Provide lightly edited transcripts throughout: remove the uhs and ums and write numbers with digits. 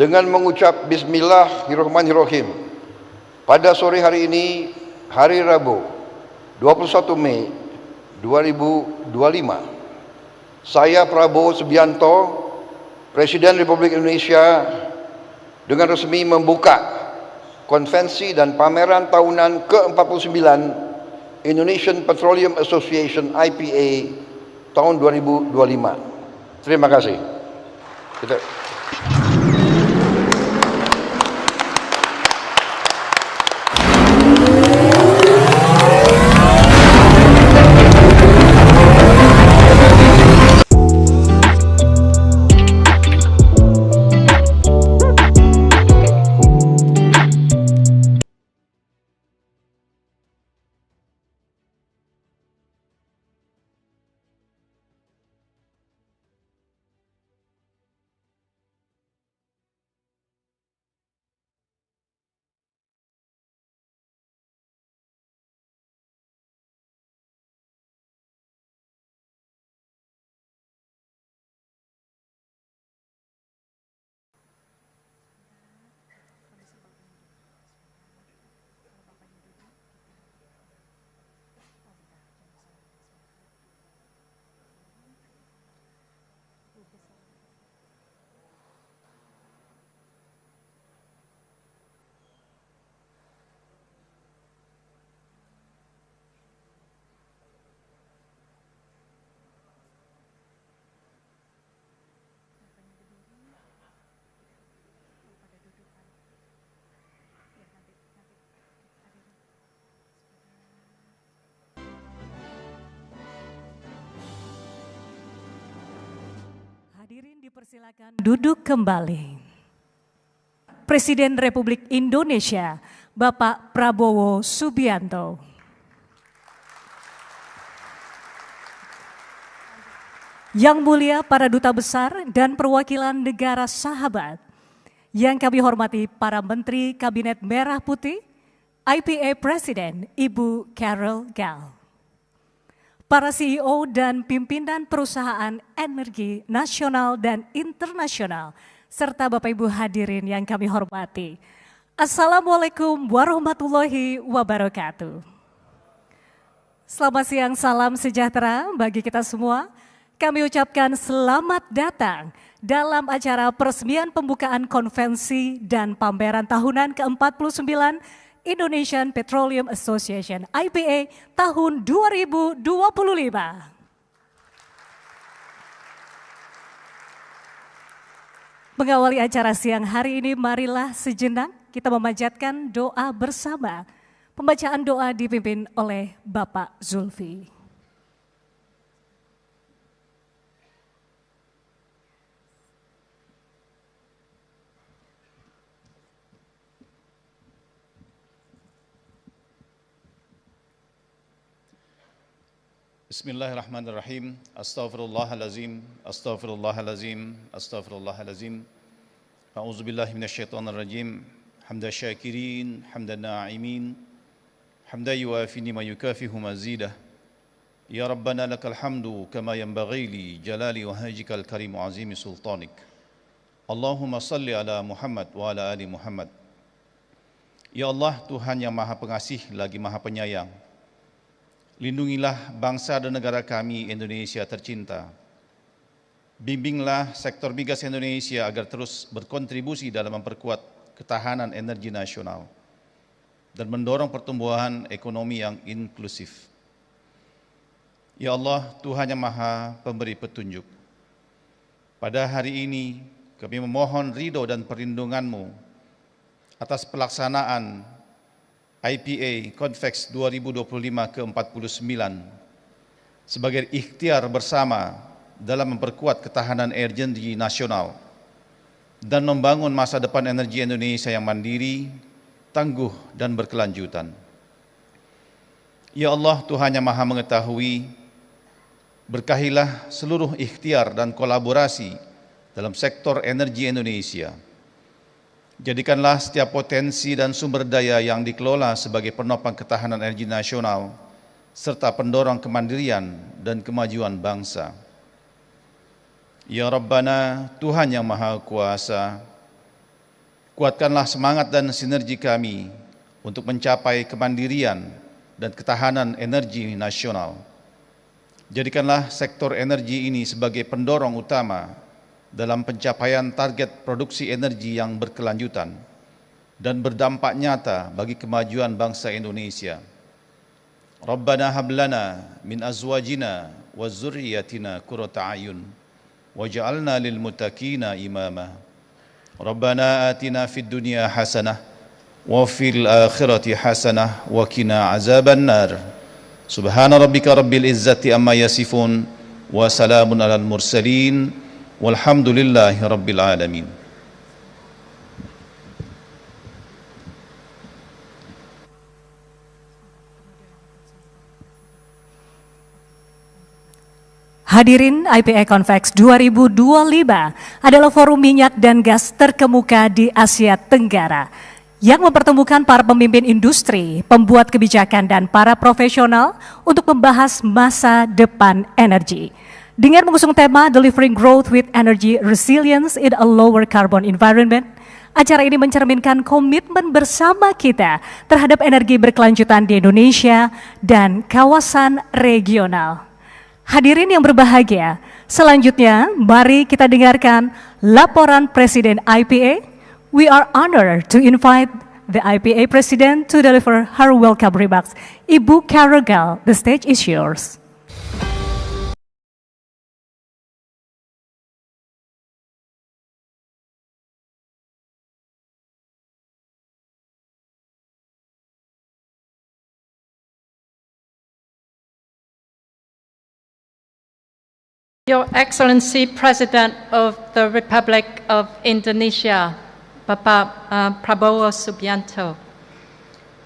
Dengan mengucap Bismillahirrahmanirrahim, pada sore hari ini, hari Rabu, 21 Mei 2025, saya Prabowo Subianto, Presiden Republik Indonesia, dengan resmi membuka konvensi dan pameran tahunan ke-49 Indonesian Petroleum Association (IPA) tahun 2025. Terima kasih. Hadirin dipersilakan duduk kembali. Presiden Republik Indonesia, Bapak Prabowo Subianto. Yang mulia para duta besar dan perwakilan negara sahabat, yang kami hormati para Menteri Kabinet Merah Putih, IPA Presiden Ibu Carol Gal. Para CEO dan pimpinan perusahaan energi nasional dan internasional, serta Bapak Ibu hadirin yang kami hormati. Assalamualaikum warahmatullahi wabarakatuh. Selamat siang, salam sejahtera bagi kita semua. Kami ucapkan selamat datang dalam acara peresmian pembukaan konvensi dan pameran tahunan ke-49 Indonesian Petroleum Association (IPA) tahun 2025. Mengawali acara siang hari ini, marilah sejenak kita memanjatkan doa bersama. Pembacaan doa dipimpin oleh Bapak Zulfi. Bismillahirrahmanirrahim. Astaghfirullahalazim, astaghfirullahalazim, astaghfirullahalazim. A'udzubillahi minasyaitonirrajim. Hamdan syakirin, hamdan na'imin. Hamdan yuafi ma yukafihu mazidah. Ya Rabbana lakal hamdu kama yanbaghi li jalali wajhikal karim wa azimi sultanik. Allahumma salli ala Muhammad wa ala ali Muhammad. Ya Allah, Tuhan yang Maha Pengasih lagi Maha Penyayang, lindungilah bangsa dan negara kami Indonesia tercinta. Bimbinglah sektor migas Indonesia agar terus berkontribusi dalam memperkuat ketahanan energi nasional dan mendorong pertumbuhan ekonomi yang inklusif. Ya Allah, Tuhan yang Maha Pemberi Petunjuk, pada hari ini kami memohon ridho dan perlindungan-Mu atas pelaksanaan IPA Convex 2025 ke-49 sebagai ikhtiar bersama dalam memperkuat ketahanan energi nasional dan membangun masa depan energi Indonesia yang mandiri, tangguh dan berkelanjutan. Ya Allah, Tuhan yang Maha Mengetahui, berkahilah seluruh ikhtiar dan kolaborasi dalam sektor energi Indonesia. Jadikanlah setiap potensi dan sumber daya yang dikelola sebagai penopang ketahanan energi nasional serta pendorong kemandirian dan kemajuan bangsa. Ya Rabbana, Tuhan yang Maha Kuasa, Kuatkanlah semangat dan sinergi kami untuk mencapai kemandirian dan ketahanan energi nasional. Jadikanlah sektor energi ini sebagai pendorong utama dalam pencapaian target produksi energi yang berkelanjutan dan berdampak nyata bagi kemajuan bangsa Indonesia. Rabbana hab lana min azwajina wa dzurriyyatina qurrata a'yun waj'alna lil muttaqina imama. Rabbana atina fid dunya hasanah wa fil akhirati hasanah wa qina azaban nar. Subhana rabbika rabbil izzati amma yasifun wa salamun alal mursalin walhamdulillahi rabbil alamin. Hadirin, IPA Convex 2025 adalah forum minyak dan gas terkemuka di Asia Tenggara yang mempertemukan para pemimpin industri, pembuat kebijakan, dan para profesional untuk membahas masa depan energi. Dengan mengusung tema Delivering Growth with Energy Resilience in a Lower Carbon Environment, acara ini mencerminkan komitmen bersama kita terhadap energi berkelanjutan di Indonesia dan kawasan regional. Hadirin yang berbahagia, selanjutnya mari kita dengarkan laporan Presiden IPA. We are honored to invite the IPA President to deliver her welcome remarks. Ibu Carrogal, the stage is yours. Your Excellency President of the Republic of Indonesia, Bapak Prabowo Subianto,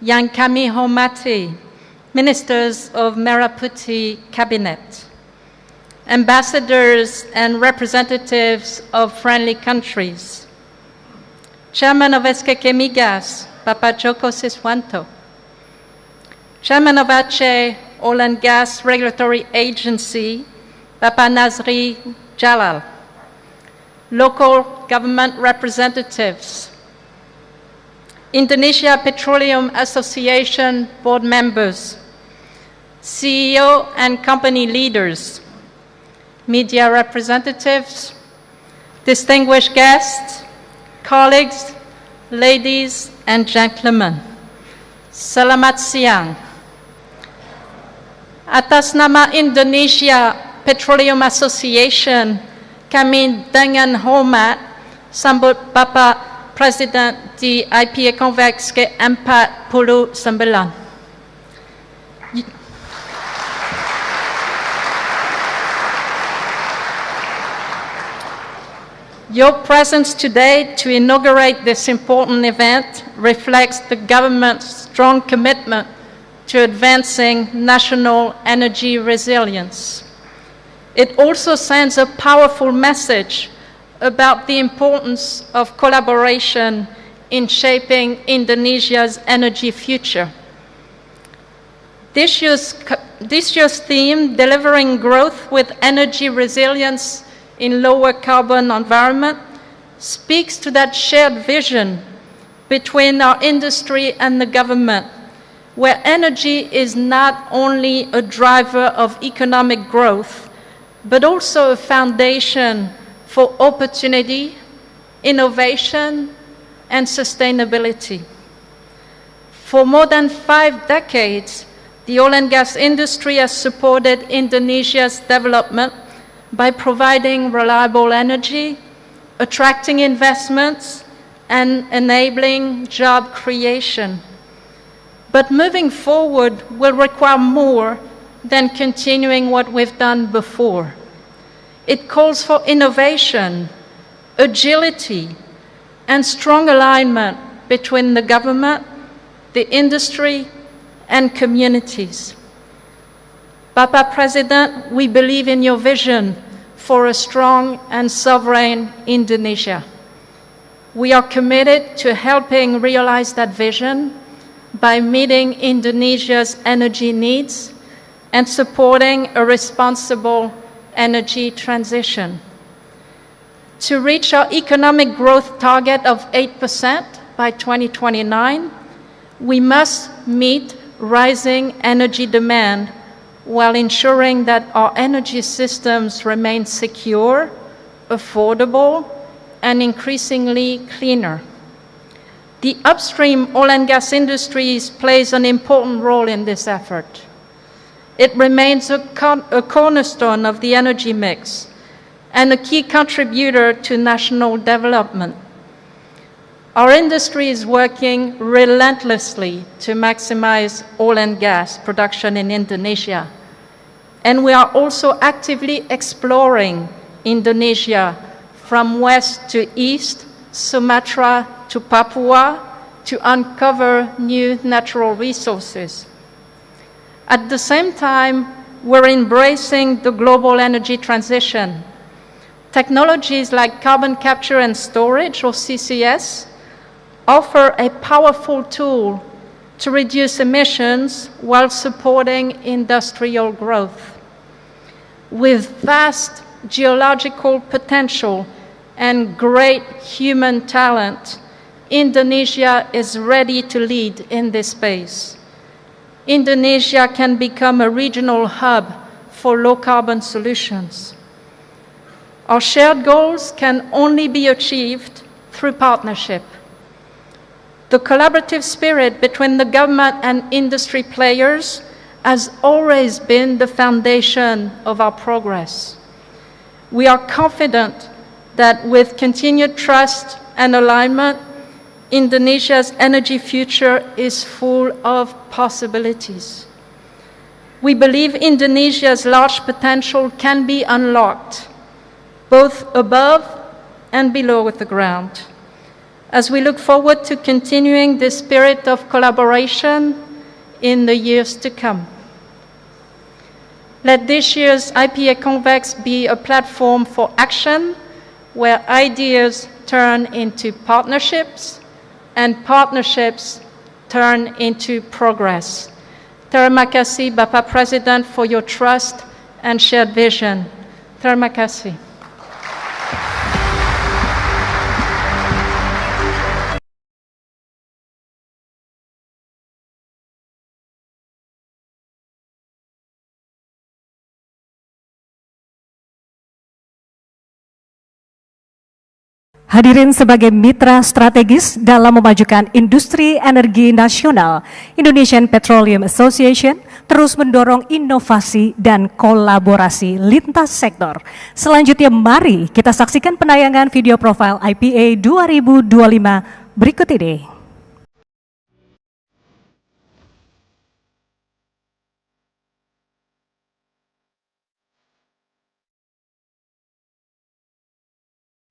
Yang kami hormati, Ministers of Merah Putih Cabinet, Ambassadors and representatives of friendly countries, Chairman of SKK Migas, Bapak Joko Siswanto, Chairman of Aceh Oil and Gas Regulatory Agency, Bapak Nazri Jalal, local government representatives, Indonesia Petroleum Association board members, CEO and company leaders, media representatives, distinguished guests, colleagues, ladies and gentlemen, selamat siang. Atas nama Indonesia Petroleum Association, kami dengan hormat sambut Bapak Presiden di IPA Convex ke-49. Your presence today to inaugurate this important event reflects the government's strong commitment to advancing national energy resilience. It also sends a powerful message about the importance of collaboration in shaping Indonesia's energy future. This year's theme, Delivering Growth with Energy Resilience in Lower Carbon Environment, speaks to that shared vision between our industry and the government, where energy is not only a driver of economic growth, but also a foundation for opportunity, innovation, and sustainability. For more than 5 decades, the oil and gas industry has supported Indonesia's development by providing reliable energy, attracting investments, and enabling job creation. But moving forward will require more than continuing what we've done before. It calls for innovation, agility, and strong alignment between the government, the industry, and communities. Bapak President, we believe in your vision for a strong and sovereign Indonesia. We are committed to helping realize that vision by meeting Indonesia's energy needs and supporting a responsible energy transition. To reach our economic growth target of 8% by 2029, we must meet rising energy demand while ensuring that our energy systems remain secure, affordable, and increasingly cleaner. The upstream oil and gas industries plays an important role in this effort. It remains a cornerstone of the energy mix and a key contributor to national development. Our industry is working relentlessly to maximize oil and gas production in Indonesia, and we are also actively exploring Indonesia from west to east, Sumatra to Papua, to uncover new natural resources. At the same time, we're embracing the global energy transition. Technologies like carbon capture and storage, or CCS, offer a powerful tool to reduce emissions while supporting industrial growth. With vast geological potential and great human talent, Indonesia is ready to lead in this space. Indonesia can become a regional hub for low-carbon solutions. Our shared goals can only be achieved through partnership. The collaborative spirit between the government and industry players has always been the foundation of our progress. We are confident that with continued trust and alignment, Indonesia's energy future is full of possibilities. We believe Indonesia's large potential can be unlocked, both above and below the ground. As we look forward to continuing this spirit of collaboration in the years to come. Let this year's IPA Convex be a platform for action where ideas turn into partnerships and partnerships turn into progress. Terima kasih Bapak Presiden for your trust and shared vision. Terima kasih. Hadirin sebagai mitra strategis dalam memajukan industri energi nasional, Indonesian Petroleum Association terus mendorong inovasi dan kolaborasi lintas sektor. Selanjutnya mari kita saksikan penayangan video profil IPA 2025 berikut ini.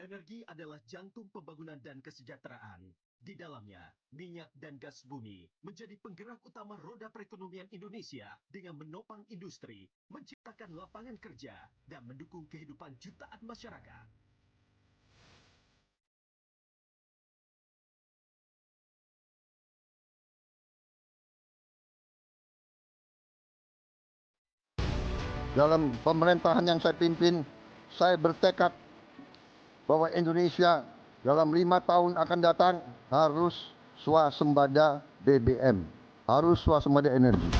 Energi adalah jantung pembangunan dan kesejahteraan. Di dalamnya, minyak dan gas bumi menjadi penggerak utama roda perekonomian Indonesia dengan menopang industri, menciptakan lapangan kerja, dan mendukung kehidupan jutaan masyarakat. Dalam pemerintahan yang saya pimpin, saya bertekad bahwa Indonesia dalam 5 tahun akan datang harus swasembada BBM, harus swasembada energi.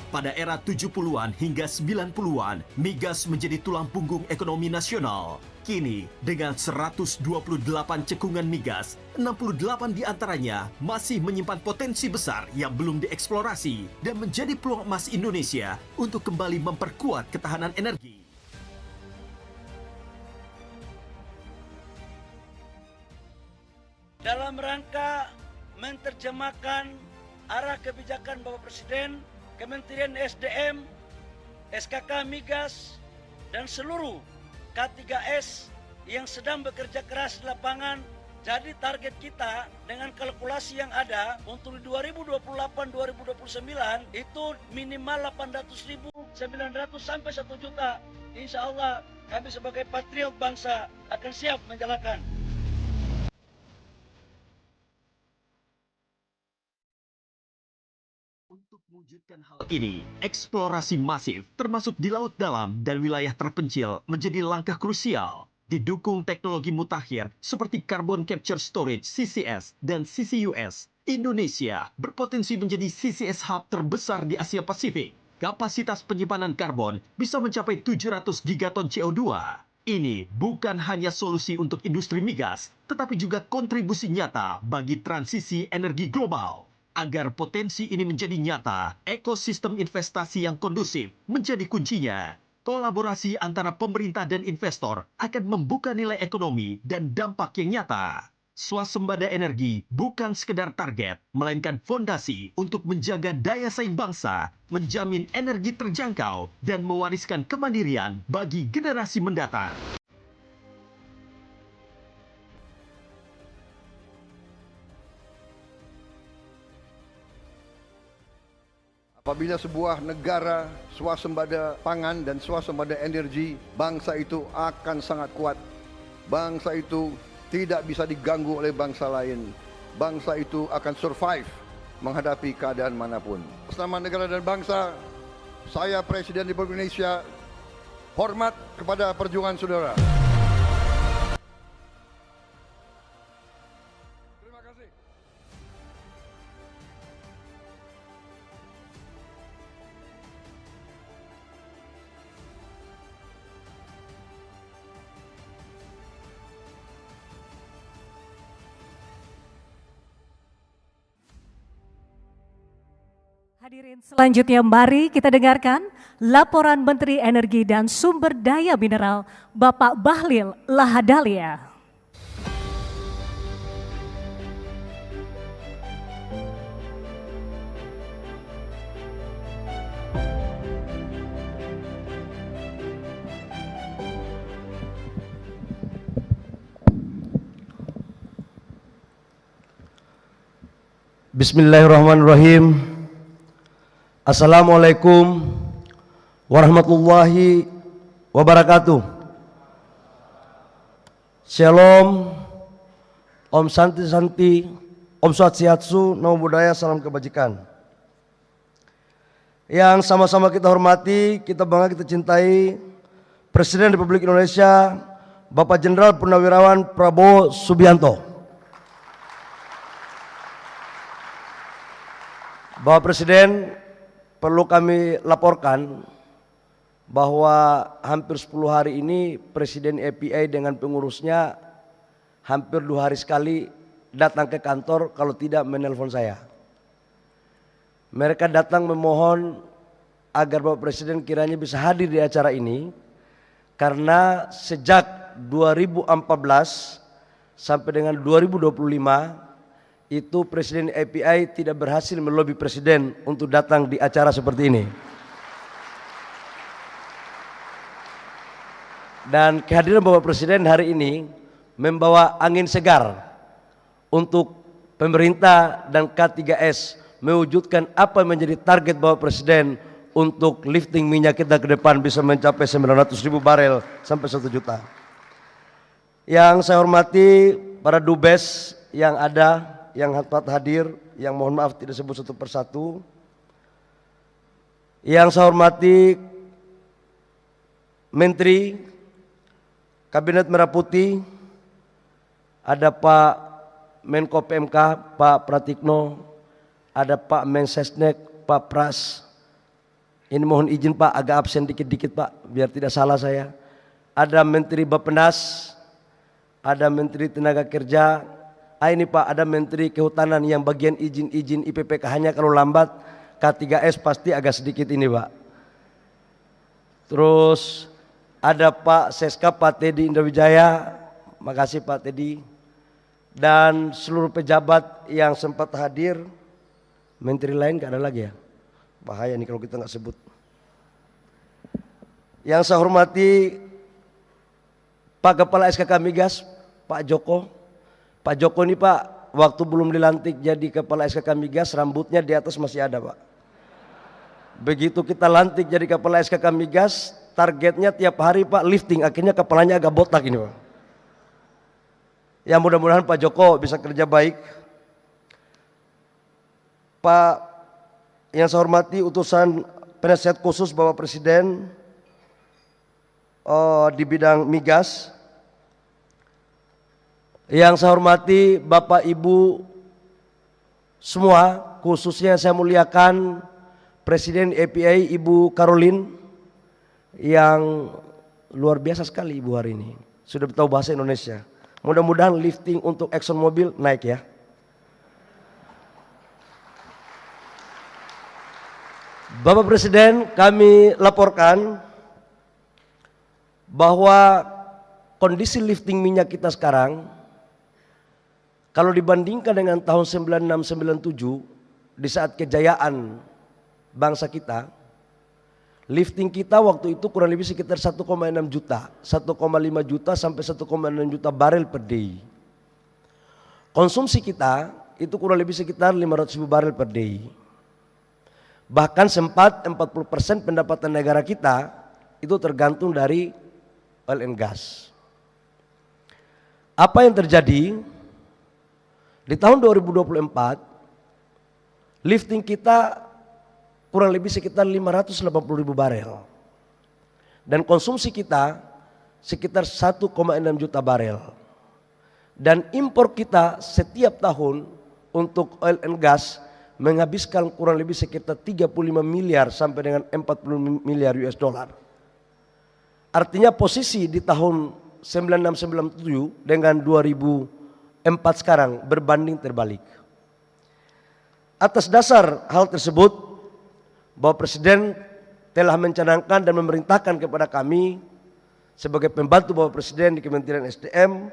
Pada era 70-an hingga 90-an, migas menjadi tulang punggung ekonomi nasional. Kini, dengan 128 cekungan migas, 68 diantaranya masih menyimpan potensi besar yang belum dieksplorasi dan menjadi peluang emas Indonesia untuk kembali memperkuat ketahanan energi. Dalam rangka menerjemahkan arah kebijakan Bapak Presiden, Kementerian SDM, SKK Migas, dan seluruh K3S yang sedang bekerja keras di lapangan. Jadi target kita dengan kalkulasi yang ada untuk 2028-2029 itu minimal 800.900 sampai 1 juta. Insya Allah kami sebagai patriot bangsa akan siap menjalankan. mewujudkan hal ini, eksplorasi masif termasuk di laut dalam dan wilayah terpencil menjadi langkah krusial. Didukung teknologi mutakhir seperti Carbon Capture Storage (CCS) dan CCUS, Indonesia berpotensi menjadi CCS hub terbesar di Asia Pasifik. Kapasitas penyimpanan karbon bisa mencapai 700 gigaton CO2. Ini bukan hanya solusi untuk industri migas, tetapi juga kontribusi nyata bagi transisi energi global. Agar potensi ini menjadi nyata, ekosistem investasi yang kondusif menjadi kuncinya. Kolaborasi antara pemerintah dan investor akan membuka nilai ekonomi dan dampak yang nyata. Swasembada energi bukan sekedar target, melainkan fondasi untuk menjaga daya saing bangsa, menjamin energi terjangkau, dan mewariskan kemandirian bagi generasi mendatang. Apabila sebuah negara swasembada pangan dan swasembada energi, bangsa itu akan sangat kuat. Bangsa itu tidak bisa diganggu oleh bangsa lain. Bangsa itu akan survive menghadapi keadaan manapun. Atas nama negara dan bangsa, saya Presiden Republik Indonesia hormat kepada perjuangan saudara. Terima kasih. Hadirin selanjutnya mari kita dengarkan laporan Menteri Energi dan Sumber Daya Mineral Bapak Bahlil Lahadalia. Bismillahirrahmanirrahim. Assalamualaikum warahmatullahi wabarakatuh. Shalom, Om Santi Santi, Om Swastiastu, Namo Buddhaya, salam kebajikan. Yang sama-sama kita hormati, kita bangga, kita cintai Presiden Republik Indonesia Bapak Jenderal Purnawirawan Prabowo Subianto. Bapak Presiden, perlu kami laporkan bahwa hampir 10 hari ini Presiden API dengan pengurusnya hampir 2 hari sekali datang ke kantor, kalau tidak menelpon saya. Mereka datang memohon agar Bapak Presiden kiranya bisa hadir di acara ini, karena sejak 2014 sampai dengan 2025 itu Presiden API tidak berhasil melobi Presiden untuk datang di acara seperti ini. Dan kehadiran Bapak Presiden hari ini membawa angin segar untuk pemerintah dan K3S mewujudkan apa yang menjadi target Bapak Presiden untuk lifting minyak kita ke depan bisa mencapai 900.000 barel sampai 1 juta. Yang saya hormati para dubes yang ada, yang hadir, yang mohon maaf tidak sebut satu persatu. Yang saya hormati Menteri Kabinet Merah Putih, ada Pak Menko PMK Pak Pratikno, ada Pak Mensesnek Pak Pras. Ini mohon izin Pak, agak absen dikit-dikit Pak, biar tidak salah saya. Ada Menteri Bappenas, ada Menteri Tenaga Kerja. Ini Pak, ada Menteri Kehutanan yang bagian izin-izin IPPK hanya kalau lambat. K3S pasti agak sedikit ini Pak. Terus ada Pak Seska, Pak Teddy Indrawijaya. Makasih Pak Teddy. Dan seluruh pejabat yang sempat hadir. Menteri lain gak ada lagi ya? Bahaya nih kalau kita nggak sebut. Yang saya hormati Pak Kepala SKK Migas, Pak Joko. Pak Joko ini Pak, waktu belum dilantik jadi Kepala SKK Migas, rambutnya di atas masih ada Pak. Begitu kita lantik jadi Kepala SKK Migas, targetnya tiap hari Pak lifting, akhirnya kepalanya agak botak ini Pak. Ya mudah-mudahan Pak Joko bisa kerja baik. Pak yang saya hormati utusan penasihat khusus Bapak Presiden di bidang migas, yang saya hormati Bapak Ibu semua, khususnya saya muliakan Presiden EPA Ibu Caroline yang luar biasa sekali Ibu hari ini, sudah tahu bahasa Indonesia. Mudah-mudahan lifting untuk Exxon Mobil naik ya. Bapak Presiden, kami laporkan bahwa kondisi lifting minyak kita sekarang, kalau dibandingkan dengan tahun 96-97 di saat kejayaan bangsa kita, lifting kita waktu itu kurang lebih sekitar 1,6 juta, 1,5 juta sampai 1,6 juta barel per day. Konsumsi kita itu kurang lebih sekitar 500.000 barel per day. Bahkan sempat 40% pendapatan negara kita itu tergantung dari oil and gas. Apa yang terjadi? Di tahun 2024, lifting kita kurang lebih sekitar 580.000 barel. Dan konsumsi kita sekitar 1,6 juta barel. Dan impor kita setiap tahun untuk oil and gas menghabiskan kurang lebih sekitar 35 miliar sampai dengan 40 miliar US dollar. Artinya posisi di tahun 96-97 dengan 2004 sekarang berbanding terbalik. Atas dasar hal tersebut, Bapak Presiden telah mencanangkan dan memerintahkan kepada kami sebagai pembantu Bapak Presiden di Kementerian SDM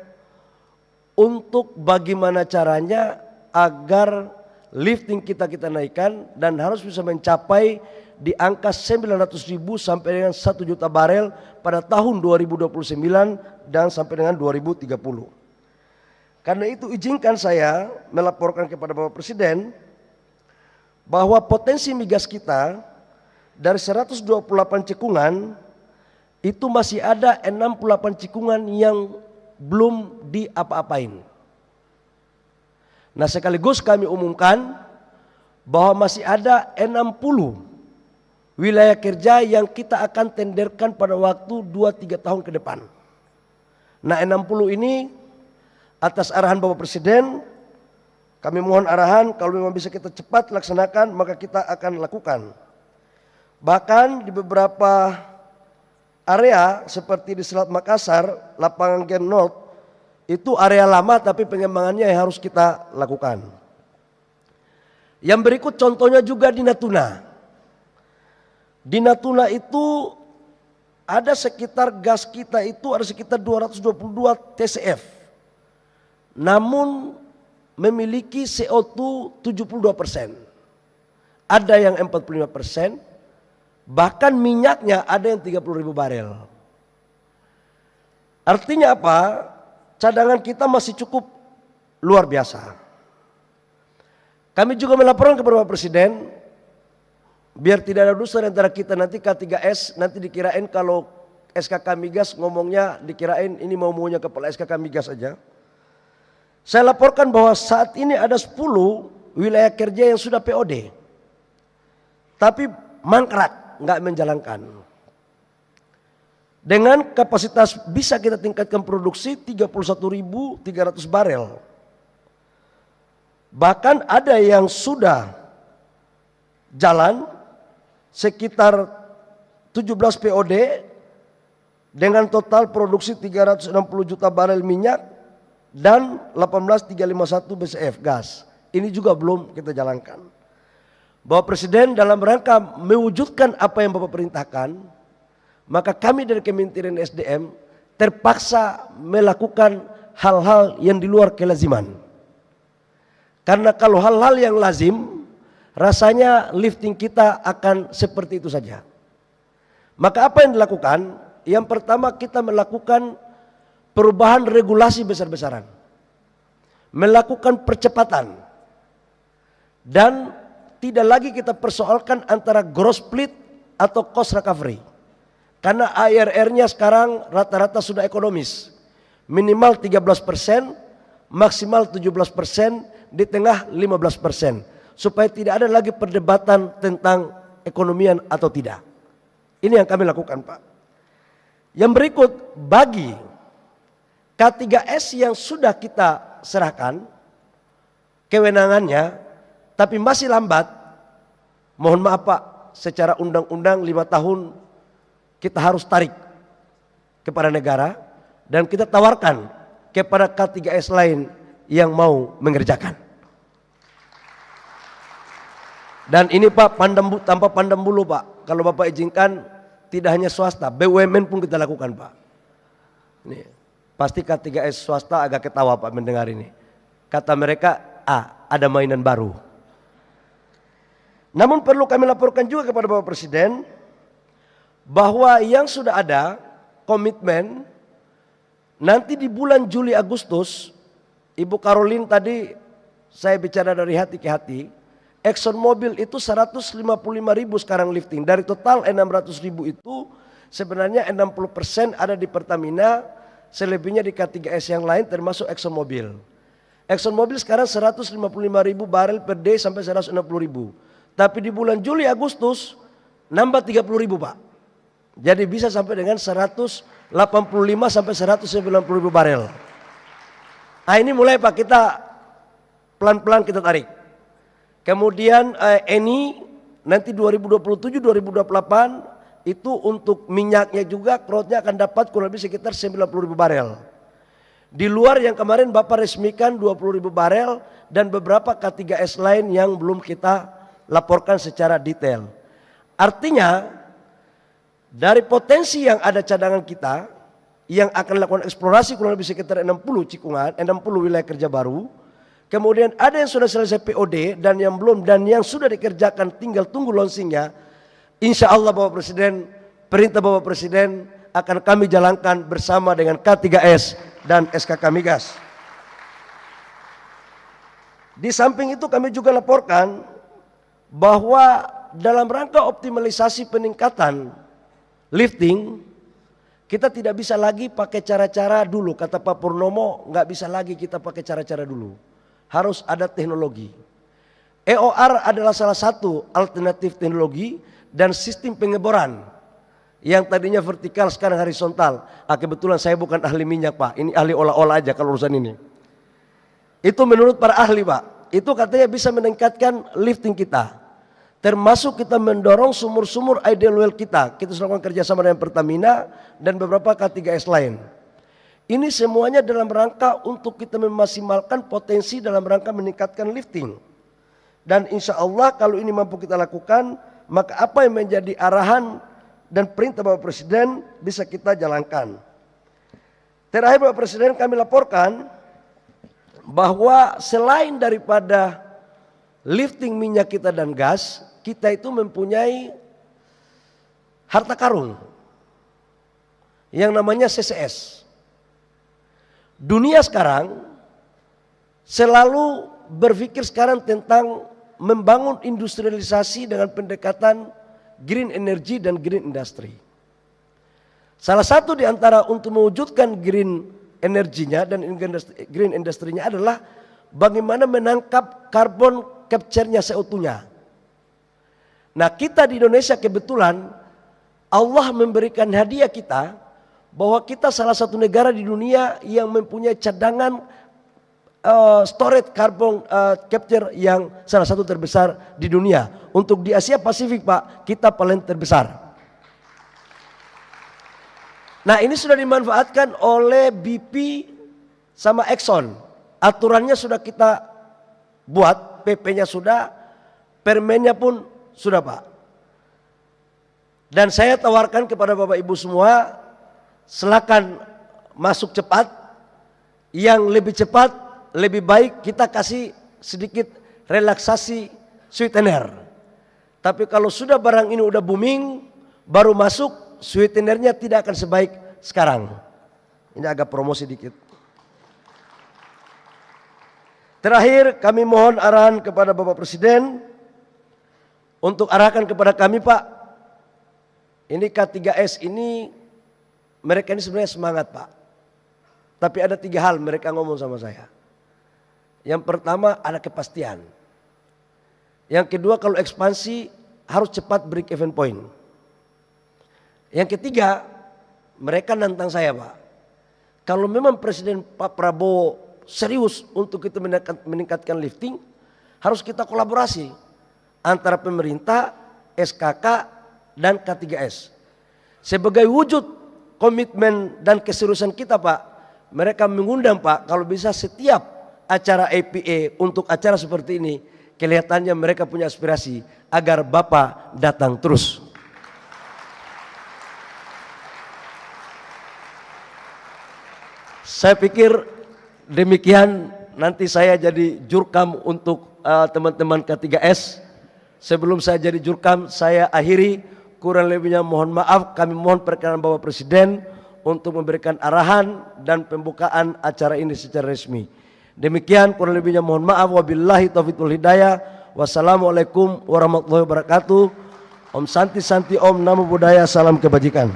untuk bagaimana caranya agar lifting kita naikkan dan harus bisa mencapai di angka 900.000 sampai dengan 1 juta barel pada tahun 2029 dan sampai dengan 2030. Karena itu izinkan saya melaporkan kepada Bapak Presiden bahwa potensi migas kita dari 128 cekungan itu masih ada 68 cekungan yang belum diapa-apain. Nah, sekaligus kami umumkan bahwa masih ada 60 wilayah kerja yang kita akan tenderkan pada waktu 2-3 tahun ke depan. Nah, 60 ini atas arahan Bapak Presiden, kami mohon arahan kalau memang bisa kita cepat laksanakan maka kita akan lakukan. Bahkan di beberapa area seperti di Selat Makassar, Lapangan Gen North, itu area lama tapi pengembangannya yang harus kita lakukan. Yang berikut contohnya juga di Natuna. Di Natuna itu ada sekitar gas kita itu ada sekitar 222 TCF. Namun memiliki CO2 72%. Ada yang 45%, bahkan minyaknya ada yang 30.000 barel. Artinya apa? Cadangan kita masih cukup luar biasa. Kami juga melaporkan kepada Bapak Presiden, biar tidak ada dusta antara kita nanti K3S, nanti dikirain kalau SKK Migas ngomongnya dikirain ini maunya kepala SKK Migas saja. Saya laporkan bahwa saat ini ada 10 wilayah kerja yang sudah POD. Tapi mangkrak, nggak menjalankan. Dengan kapasitas bisa kita tingkatkan produksi 31.300 barel. Bahkan ada yang sudah jalan sekitar 17 POD dengan total produksi 360 juta barel minyak dan 18.351 BCF gas. Ini juga belum kita jalankan. Bapak Presiden dalam rangka mewujudkan apa yang Bapak perintahkan, maka kami dari Kementerian SDM terpaksa melakukan hal-hal yang di luar kelaziman. Karena kalau hal-hal yang lazim, rasanya lifting kita akan seperti itu saja. Maka apa yang dilakukan? Yang pertama kita melakukan perubahan regulasi besar-besaran. Melakukan percepatan. Dan tidak lagi kita persoalkan antara gross split atau cost recovery. Karena ARR-nya sekarang rata-rata sudah ekonomis. Minimal 13%, maksimal 17%, di tengah 15%. supaya tidak ada lagi perdebatan tentang ekonomian atau tidak. Ini yang kami lakukan, Pak. Yang berikut, bagi K3S yang sudah kita serahkan kewenangannya tapi masih lambat, mohon maaf Pak, secara undang-undang 5 tahun kita harus tarik kepada negara dan kita tawarkan kepada K3S lain yang mau mengerjakan. Dan ini Pak, tanpa pandang bulu Pak, kalau Bapak izinkan, tidak hanya swasta, BUMN pun kita lakukan Pak. Ini, pasti K3S swasta agak ketawa Pak mendengar ini. Kata mereka, ada mainan baru. Namun perlu kami laporkan juga kepada Bapak Presiden, bahwa yang sudah ada komitmen, nanti di bulan Juli Agustus, Ibu Caroline tadi saya bicara dari hati ke hati, Exxon Mobil itu 155.000 sekarang lifting. Dari total 600.000 itu sebenarnya 60% ada di Pertamina, selebihnya di K3S yang lain termasuk Exxon Mobil. Exxon Mobil sekarang 155.000 barel per day sampai 160.000. Tapi di bulan Juli Agustus nambah 30.000 Pak. Jadi bisa sampai dengan 185 sampai 190.000 barel. Nah ini mulai Pak, kita pelan-pelan kita tarik. Kemudian Eni nanti 2027-2028 itu untuk minyaknya juga crowdnya akan dapat kurang lebih sekitar 90.000 barel. Di luar yang kemarin Bapak resmikan 20.000 barel dan beberapa K3S lain yang belum kita laporkan secara detail. Artinya dari potensi yang ada cadangan kita yang akan lakukan eksplorasi kurang lebih sekitar 60 cikungan, 60 wilayah kerja baru. Kemudian ada yang sudah selesai POD dan yang belum dan yang sudah dikerjakan tinggal tunggu launchingnya. Insya Allah Bapak Presiden, perintah Bapak Presiden akan kami jalankan bersama dengan K3S dan SKK Migas. Di samping itu kami juga laporkan bahwa dalam rangka optimalisasi peningkatan lifting, kita tidak bisa lagi pakai cara-cara dulu. Kata Pak Purnomo, nggak bisa lagi kita pakai cara-cara dulu. Harus ada teknologi. EOR adalah salah satu alternatif teknologi dan sistem pengeboran yang tadinya vertikal sekarang horizontal. Kebetulan saya bukan ahli minyak Pak, ini ahli olah-olah aja kalau urusan ini. Itu menurut para ahli Pak, itu katanya bisa meningkatkan lifting kita. Termasuk kita mendorong sumur-sumur ideal well kita. Kita sudah melakukan kerjasama dengan Pertamina dan beberapa K3S lain. Ini semuanya dalam rangka untuk kita memaksimalkan potensi dalam rangka meningkatkan lifting. Dan insya Allah kalau ini mampu kita lakukan, maka apa yang menjadi arahan dan perintah Bapak Presiden bisa kita jalankan. Terakhir Bapak Presiden, kami laporkan bahwa selain daripada lifting minyak kita dan gas, kita itu mempunyai harta karun yang namanya CCS. Dunia sekarang selalu berpikir sekarang tentang membangun industrialisasi dengan pendekatan green energy dan green industry. Salah satu di antara untuk mewujudkan green energinya dan green industry-nya adalah bagaimana menangkap carbon capture-nya seutuhnya. Nah kita di Indonesia kebetulan Allah memberikan hadiah kita bahwa kita salah satu negara di dunia yang mempunyai cadangan storage carbon capture yang salah satu terbesar di dunia. Untuk di Asia Pasifik Pak, kita paling terbesar. Nah ini sudah dimanfaatkan oleh BP sama Exxon. Aturannya sudah kita buat, PP-nya sudah, permennya pun sudah Pak. Dan saya tawarkan kepada Bapak Ibu semua, silakan masuk cepat. Yang lebih cepat, lebih baik kita kasih sedikit relaksasi sweetener. Tapi kalau sudah barang ini udah booming, baru masuk, sweetenernya tidak akan sebaik sekarang. Ini agak promosi dikit. Terakhir kami mohon arahan kepada Bapak Presiden untuk arahkan kepada kami Pak. Ini K3S ini mereka ini sebenarnya semangat Pak. Tapi ada 3 hal mereka ngomong sama saya. Yang pertama ada kepastian. Yang kedua, kalau ekspansi harus cepat break even point. Yang ketiga, mereka nantang saya, Pak. Kalau memang Presiden Pak Prabowo serius untuk kita meningkatkan lifting, harus kita kolaborasi antara pemerintah, SKK, dan K3S. Sebagai wujud komitmen dan keseriusan kita, Pak, mereka mengundang, Pak, kalau bisa setiap acara APA untuk acara seperti ini, kelihatannya mereka punya aspirasi agar Bapak datang terus. Saya pikir demikian, nanti saya jadi jurkam untuk teman-teman K3S. Sebelum saya jadi jurkam, saya akhiri, kurang lebihnya mohon maaf, kami mohon perkenan Bapak Presiden untuk memberikan arahan dan pembukaan acara ini secara resmi. Demikian kurang lebihnya mohon maaf, wabillahi taufiq wal hidayah. Wassalamualaikum warahmatullahi wabarakatuh. Om Santi Santi Om, Namo Buddhaya, salam kebajikan.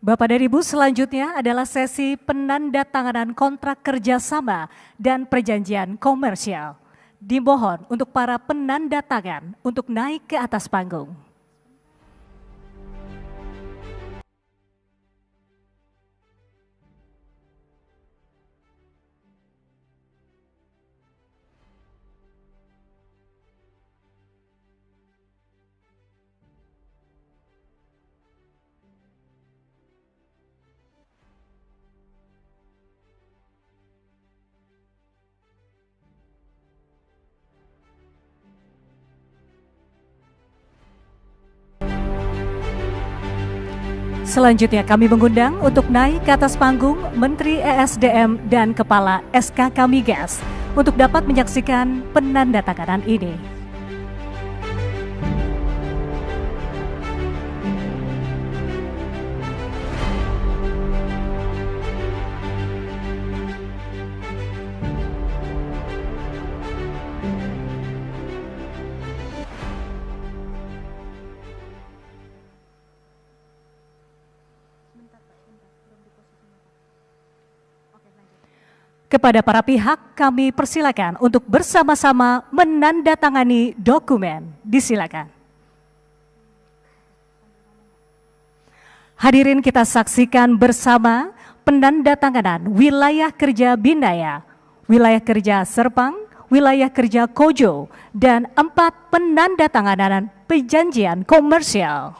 Bapak dan Ibu, selanjutnya adalah sesi penandatanganan kontrak kerjasama dan perjanjian komersial. Dimohon untuk para penandatangan untuk naik ke atas panggung. Selanjutnya kami mengundang untuk naik ke atas panggung Menteri ESDM dan Kepala SKK Migas untuk dapat menyaksikan penandatanganan ini. Kepada para pihak kami persilakan untuk bersama-sama menandatangani dokumen. Disilakan. Hadirin, kita saksikan bersama penandatanganan wilayah kerja Bindaya, wilayah kerja Serpang, wilayah kerja Kojo, dan 4 penandatanganan perjanjian komersial.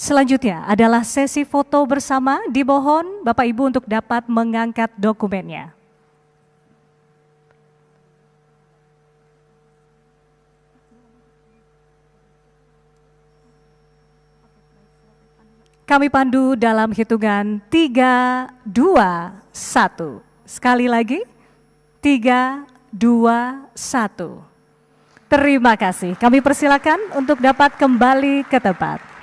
Selanjutnya adalah sesi foto bersama. Dimohon Bapak Ibu untuk dapat mengangkat dokumennya. Kami pandu dalam hitungan 3, 2, 1. Sekali lagi, 3, 2, 1. Terima kasih. Kami persilakan untuk dapat kembali ke tempat.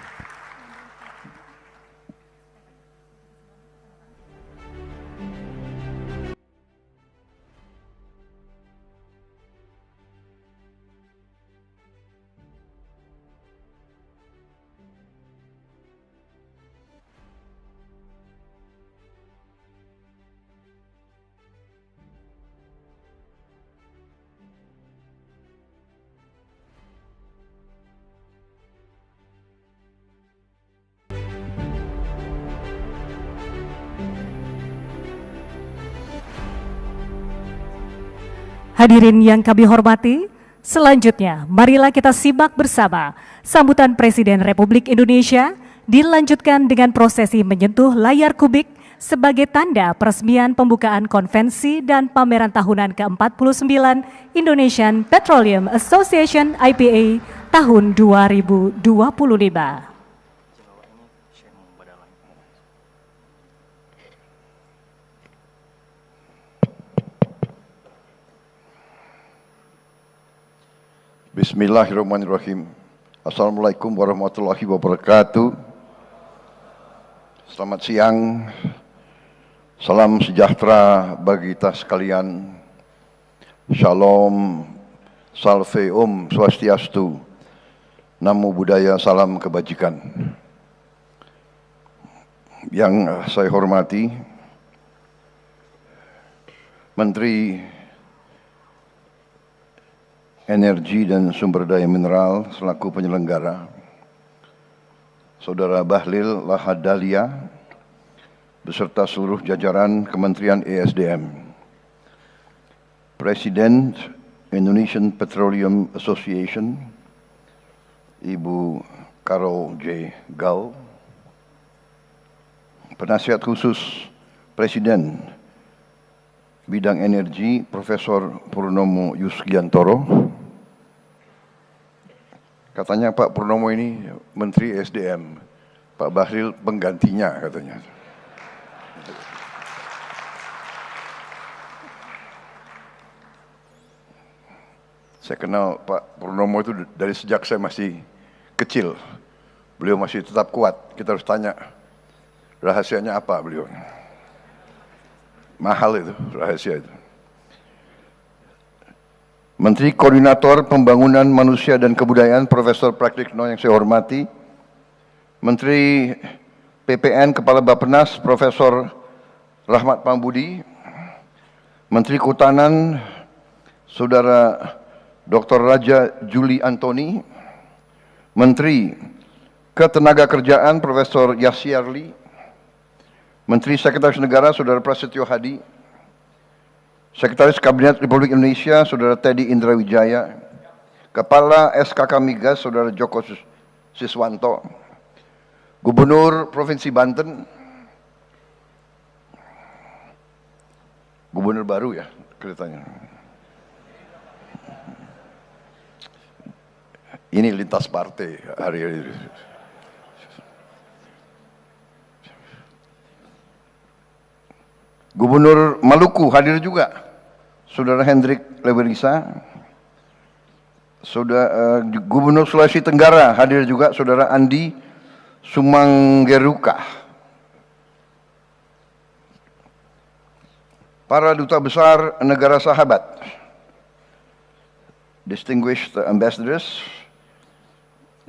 Hadirin yang kami hormati, selanjutnya marilah kita simak bersama sambutan Presiden Republik Indonesia dilanjutkan dengan prosesi menyentuh layar kubik sebagai tanda peresmian pembukaan konvensi dan pameran tahunan ke-49 Indonesian Petroleum Association IPA tahun 2025. Bismillahirrahmanirrahim. Assalamualaikum warahmatullahi wabarakatuh. Selamat siang. Salam sejahtera bagi kita sekalian. Shalom, salve om swastiastu. Namo Buddhaya, salam kebajikan. Yang saya hormati Menteri Energi dan Sumber Daya Mineral selaku penyelenggara, Saudara Bahlil Lahadalia, beserta seluruh jajaran Kementerian ESDM, Presiden Indonesian Petroleum Association, Ibu Carol J. Gau, Penasihat Khusus Presiden Bidang Energi, Profesor Purnomo Yusgiantoro. Katanya Pak Purnomo ini Menteri SDM, Pak Bahlil penggantinya katanya. Saya kenal Pak Purnomo itu dari sejak saya masih kecil. Beliau masih tetap kuat. Kita harus tanya rahasianya apa beliau. Mahal itu rahasia itu. Menteri Koordinator Pembangunan Manusia dan Kebudayaan Profesor Praktikno yang saya hormati, Menteri PPN Kepala Bappenas Profesor Rahmat Pambudi, Menteri Kehutanan Saudara Dr. Raja Juli Antoni, Menteri Ketenagakerjaan Profesor Yasyarli, Menteri Sekretaris Negara Saudara Prasetyo Hadi, Sekretaris Kabinet Republik Indonesia Saudara Teddy Indrawijaya, Kepala SKK Migas Saudara Joko Siswanto, Gubernur Provinsi Banten, Gubernur baru ya kelihatannya. Ini lintas partai hari ini. Gubernur Maluku hadir juga, Saudara Hendrik Lewerisa. Gubernur Sulawesi Tenggara hadir juga, Saudara Andi Sumanggeruka. Para duta besar negara sahabat, distinguished ambassadors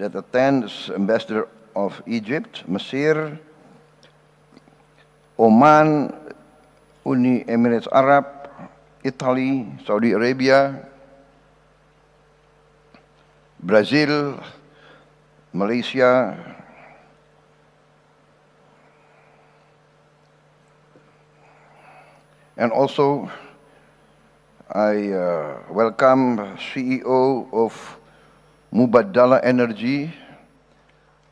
that attends, Ambassador of Egypt, Mesir, Oman, Uni Emirates Arab, Italy, Saudi Arabia, Brazil, Malaysia, and also I welcome CEO of Mubadala Energy,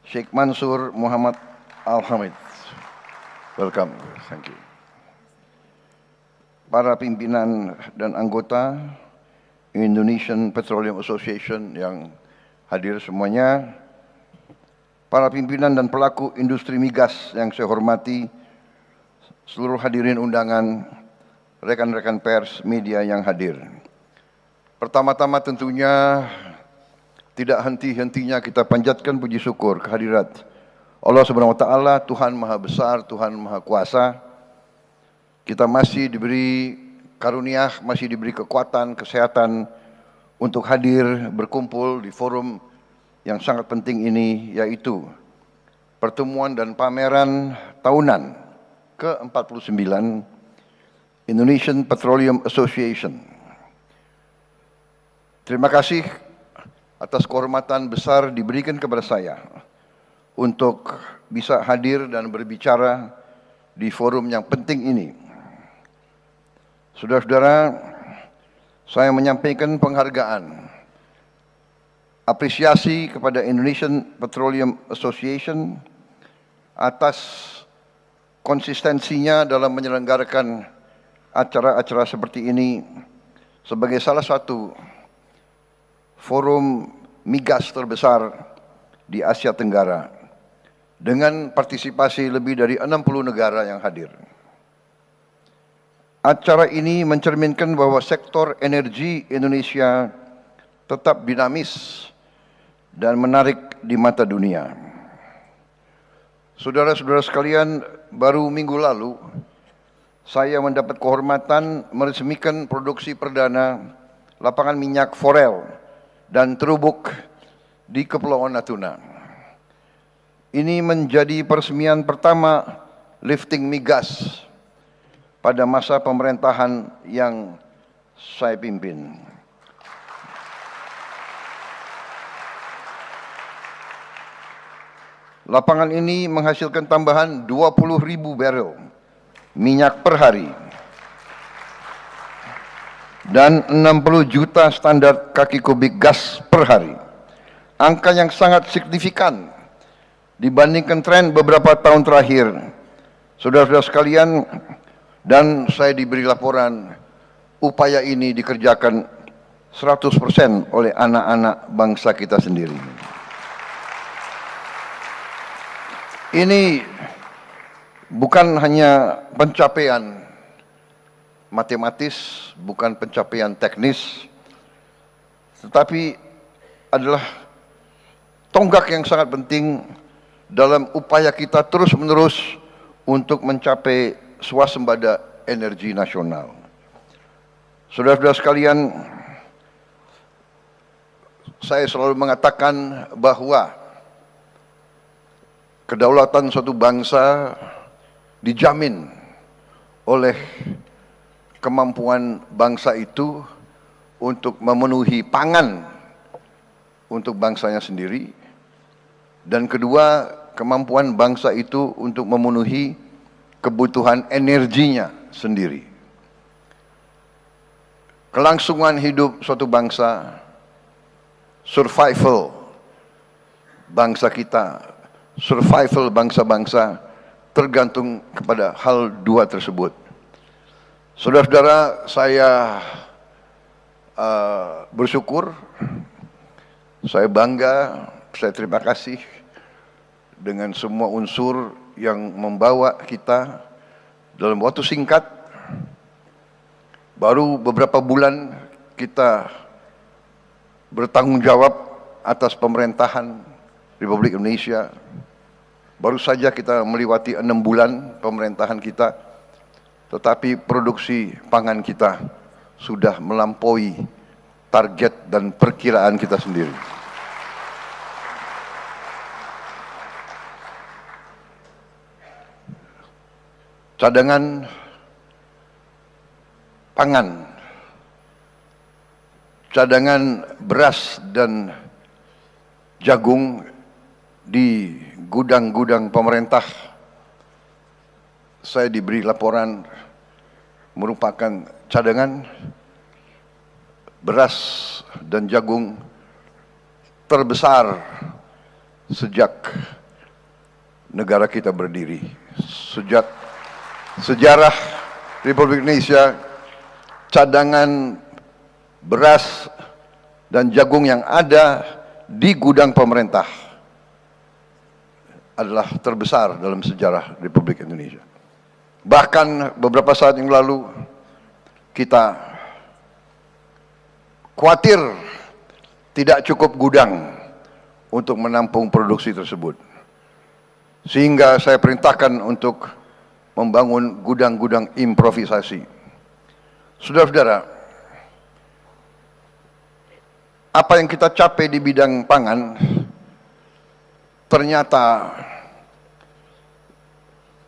Sheikh Mansur Muhammad Al-Hamid. Welcome, thank you. Para pimpinan dan anggota Indonesian Petroleum Association yang hadir semuanya, para pimpinan dan pelaku industri migas yang saya hormati, seluruh hadirin undangan, rekan-rekan pers, media yang hadir. Pertama-tama tentunya tidak henti-hentinya kita panjatkan puji syukur kehadirat Allah Subhanahu wa taala, Tuhan Maha Besar, Tuhan Maha Kuasa. Kita masih diberi karunia, masih diberi kekuatan, kesehatan untuk hadir berkumpul di forum yang sangat penting ini, yaitu pertemuan dan pameran tahunan ke-49 Indonesian Petroleum Association. Terima kasih atas kehormatan besar diberikan kepada saya untuk bisa hadir dan berbicara di forum yang penting ini. Saudara-saudara, saya menyampaikan penghargaan, apresiasi kepada Indonesian Petroleum Association atas konsistensinya dalam menyelenggarakan acara-acara seperti ini sebagai salah satu forum migas terbesar di Asia Tenggara dengan partisipasi lebih dari 60 negara yang hadir. Acara ini mencerminkan bahwa sektor energi Indonesia tetap dinamis dan menarik di mata dunia. Saudara-saudara sekalian, baru minggu lalu saya mendapat kehormatan meresmikan produksi perdana lapangan minyak forel dan terubuk di Kepulauan Natuna. Ini menjadi peresmian pertama lifting migas pada masa pemerintahan yang saya pimpin. Lapangan ini menghasilkan tambahan 20.000 barrel minyak per hari dan 60 juta standar kaki kubik gas per hari. Angka yang sangat signifikan dibandingkan tren beberapa tahun terakhir. Saudara-saudara sekalian, dan saya diberi laporan upaya ini dikerjakan 100% oleh anak-anak bangsa kita sendiri. Ini bukan hanya pencapaian matematis, bukan pencapaian teknis, tetapi adalah tonggak yang sangat penting dalam upaya kita terus-menerus untuk mencapai swasembada energi nasional. Saudara-saudara sekalian, saya selalu mengatakan bahwa kedaulatan suatu bangsa dijamin oleh kemampuan bangsa itu untuk memenuhi pangan untuk bangsanya sendiri, dan kedua, kemampuan bangsa itu untuk memenuhi kebutuhan energinya sendiri. Kelangsungan hidup suatu bangsa, survival bangsa kita, survival bangsa-bangsa tergantung kepada hal dua tersebut. Saudara-saudara, saya bersyukur, saya bangga, saya terima kasih dengan semua unsur yang membawa kita dalam waktu singkat. Baru beberapa bulan kita bertanggung jawab atas pemerintahan Republik Indonesia. Baru saja kita melewati 6 bulan pemerintahan kita, tetapi produksi pangan kita sudah melampaui target dan perkiraan kita sendiri. Cadangan pangan, cadangan beras dan jagung di gudang-gudang pemerintah, saya diberi laporan merupakan cadangan beras dan jagung terbesar sejak negara kita berdiri. Sejak sejarah Republik Indonesia, cadangan beras dan jagung yang ada di gudang pemerintah adalah terbesar dalam sejarah Republik Indonesia. Bahkan beberapa saat yang lalu kita khawatir tidak cukup gudang untuk menampung produksi tersebut, sehingga saya perintahkan untuk membangun gudang-gudang improvisasi. Saudara-saudara, apa yang kita capai di bidang pangan ternyata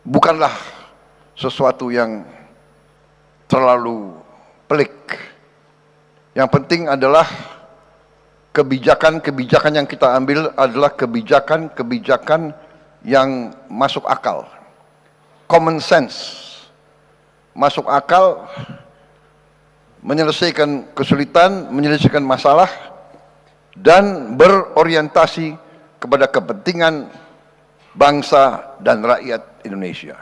bukanlah sesuatu yang terlalu pelik. Yang penting adalah kebijakan-kebijakan yang kita ambil adalah kebijakan-kebijakan yang masuk akal. Common sense. Masuk akal, menyelesaikan kesulitan, menyelesaikan masalah, dan berorientasi kepada kepentingan bangsa dan rakyat Indonesia.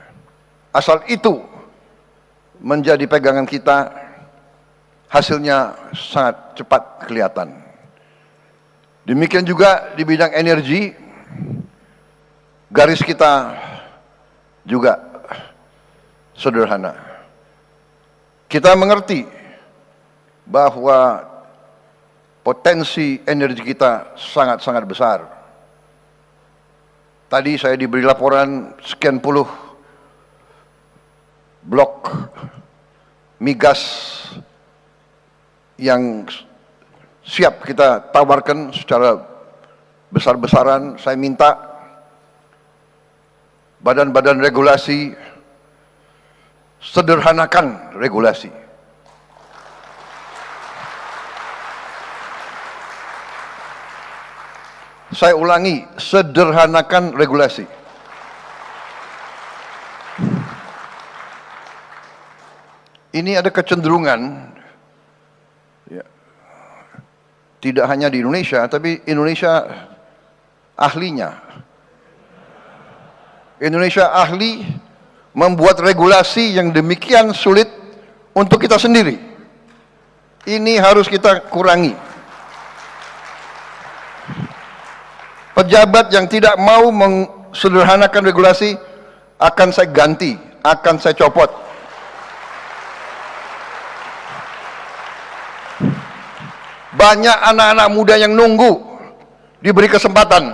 Asal itu menjadi pegangan kita, hasilnya sangat cepat kelihatan. Demikian juga di bidang energi, garis kita juga sederhana. Kita mengerti bahwa potensi energi kita sangat-sangat besar. Tadi saya diberi laporan sekian puluh blok migas yang siap kita tawarkan secara besar-besaran. Saya minta badan-badan regulasi sederhanakan regulasi. Saya ulangi, sederhanakan regulasi. Ini ada kecenderungan, ya, tidak hanya di Indonesia, tapi Indonesia ahlinya. Indonesia ahli membuat regulasi yang demikian sulit untuk kita sendiri. Ini harus kita kurangi. Pejabat yang tidak mau mensederhanakan regulasi akan saya ganti, akan saya copot. Banyak anak-anak muda yang nunggu diberi kesempatan.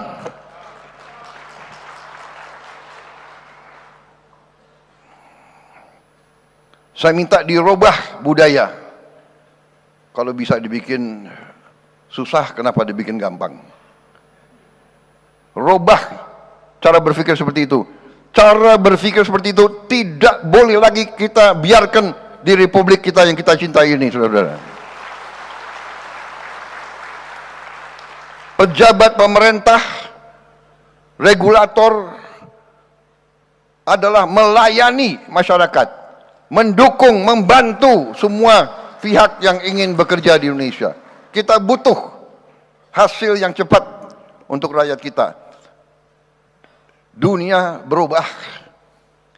Saya minta dirubah budaya. Kalau bisa dibikin susah, kenapa dibikin gampang? Robah cara berpikir seperti itu. Cara berpikir seperti itu tidak boleh lagi kita biarkan di republik kita yang kita cintai ini, saudara-saudara. Pejabat pemerintah, regulator adalah melayani masyarakat, mendukung, membantu semua pihak yang ingin bekerja di Indonesia. Kita butuh hasil yang cepat untuk rakyat kita. Dunia berubah,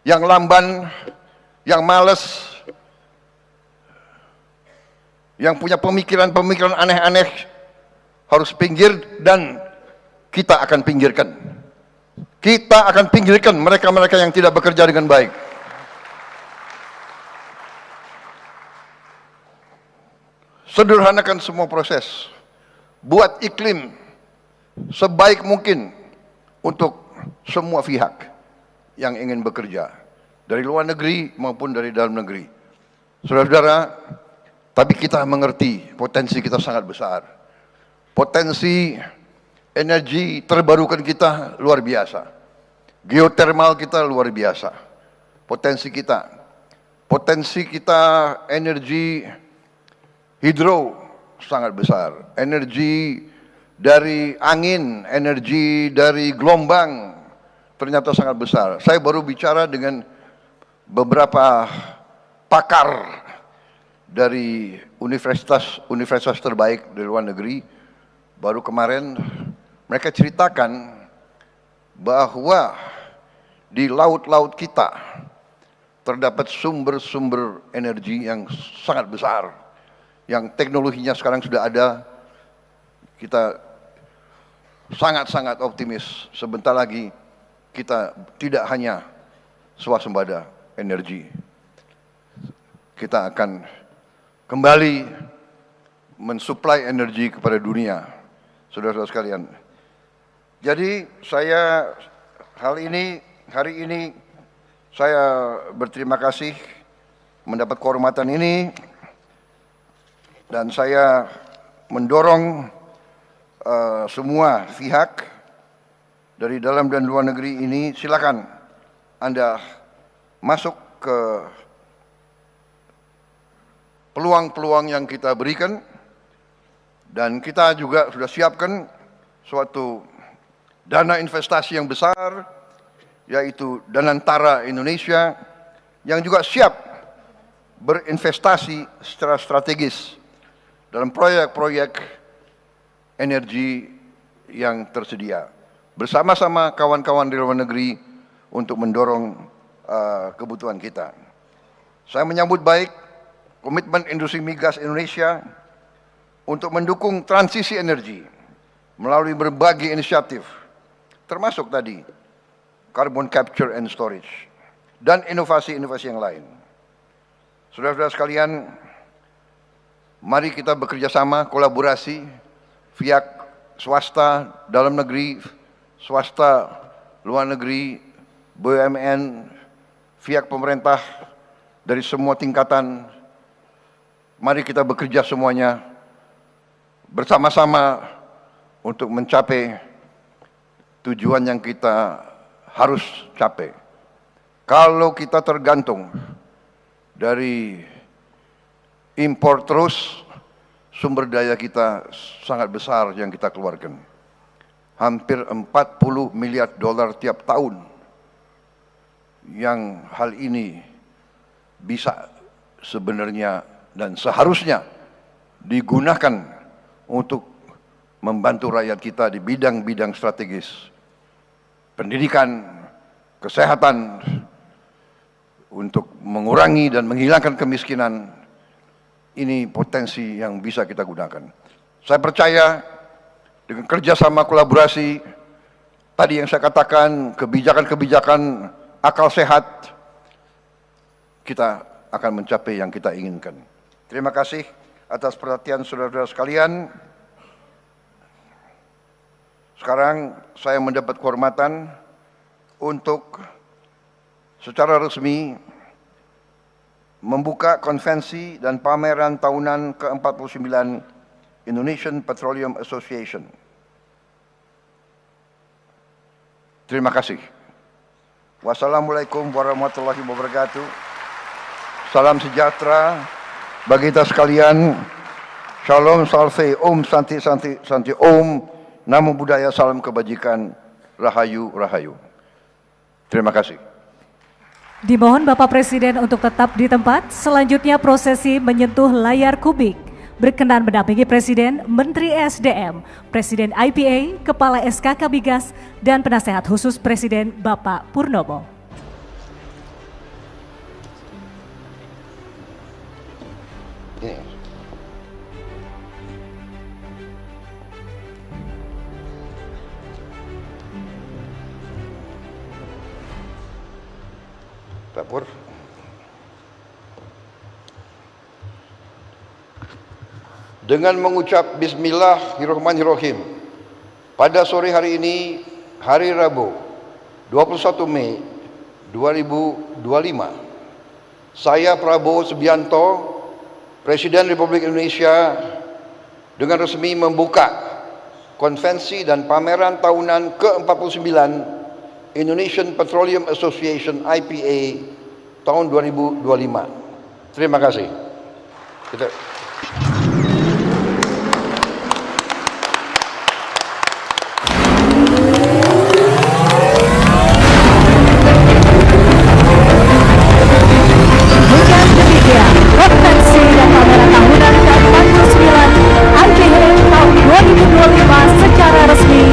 yang lamban, yang malas, yang punya pemikiran-pemikiran aneh-aneh harus pinggir, dan kita akan pinggirkan. Kita akan pinggirkan mereka-mereka yang tidak bekerja dengan baik. Sederhanakan semua proses. Buat iklim sebaik mungkin untuk semua pihak yang ingin bekerja, dari luar negeri maupun dari dalam negeri. Saudara-saudara, tapi kita mengerti potensi kita sangat besar. Potensi energi terbarukan kita luar biasa. Geotermal kita luar biasa. Potensi kita energi hidro sangat besar. Energi dari angin, energi dari gelombang ternyata sangat besar. Saya baru bicara dengan beberapa pakar dari universitas terbaik di luar negeri. Baru kemarin mereka ceritakan bahwa di laut-laut kita terdapat sumber-sumber energi yang sangat besar, yang teknologinya sekarang sudah ada. Kita sangat-sangat optimis sebentar lagi kita tidak hanya swasembada energi, kita akan kembali mensuplai energi kepada dunia. Saudara-saudara sekalian, jadi saya hari ini saya berterima kasih mendapat kehormatan ini, dan saya mendorong semua pihak dari dalam dan luar negeri ini, silakan Anda masuk ke peluang-peluang yang kita berikan. Dan kita juga sudah siapkan suatu dana investasi yang besar, yaitu Danantara Indonesia, yang juga siap berinvestasi secara strategis dalam proyek-proyek energi yang tersedia, bersama-sama kawan-kawan di luar negeri untuk mendorong kebutuhan kita. Saya menyambut baik komitmen industri migas Indonesia untuk mendukung transisi energi melalui berbagai inisiatif, termasuk tadi carbon capture and storage dan inovasi-inovasi yang lain. Saudara-saudara sekalian, mari kita bekerja sama, kolaborasi, pihak swasta dalam negeri, swasta luar negeri, BUMN, pihak pemerintah dari semua tingkatan. Mari kita bekerja semuanya bersama-sama untuk mencapai tujuan yang kita harus capai. Kalau kita tergantung dari impor terus, sumber daya kita sangat besar yang kita keluarkan. Hampir 40 miliar dolar tiap tahun. Yang hal ini bisa sebenarnya dan seharusnya digunakan untuk membantu rakyat kita di bidang-bidang strategis. Pendidikan, kesehatan, untuk mengurangi dan menghilangkan kemiskinan. Ini potensi yang bisa kita gunakan. Saya percaya dengan kerjasama kolaborasi, tadi yang saya katakan, kebijakan-kebijakan akal sehat, kita akan mencapai yang kita inginkan. Terima kasih atas perhatian saudara-saudara sekalian. Sekarang saya mendapat kehormatan untuk secara resmi membuka konvensi dan pameran tahunan ke-49 Indonesian Petroleum Association. Terima kasih. Wassalamualaikum warahmatullahi wabarakatuh. Salam sejahtera bagi kita sekalian. Shalom, salve, om, santi, santi, santi, om. Namo Buddhaya, salam kebajikan, rahayu, rahayu. Terima kasih. Dimohon Bapak Presiden untuk tetap di tempat. Selanjutnya prosesi menyentuh layar kubik. Berkenan mendampingi Presiden, Menteri ESDM, Presiden IPA, Kepala SKK Migas, dan Penasehat Khusus Presiden Bapak Purnomo. Pak Pur. Dengan mengucap Bismillahirrahmanirrahim, pada sore hari ini, hari Rabu, 21 Mei 2025, saya Prabowo Subianto, Presiden Republik Indonesia, dengan resmi membuka konvensi dan pameran tahunan ke-49 Indonesian Petroleum Association IPA tahun 2025. Terima kasih. Konvensi dan pameran tahunan ke-49 IPA tahun 2025 secara resmi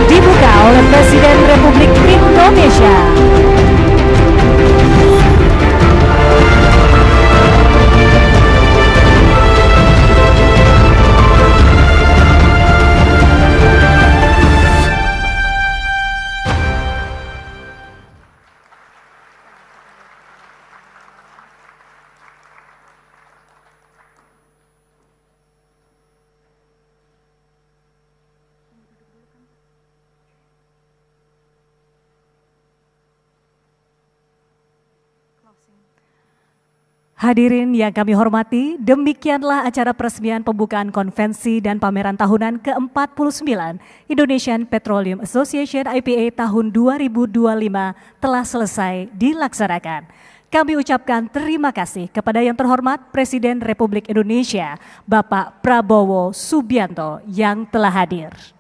dibuka oleh Presiden Republik Indonesia. Hadirin yang kami hormati, demikianlah acara peresmian pembukaan konvensi dan pameran tahunan ke-49 Indonesian Petroleum Association IPA tahun 2025 telah selesai dilaksanakan. Kami ucapkan terima kasih kepada yang terhormat Presiden Republik Indonesia, Bapak Prabowo Subianto yang telah hadir.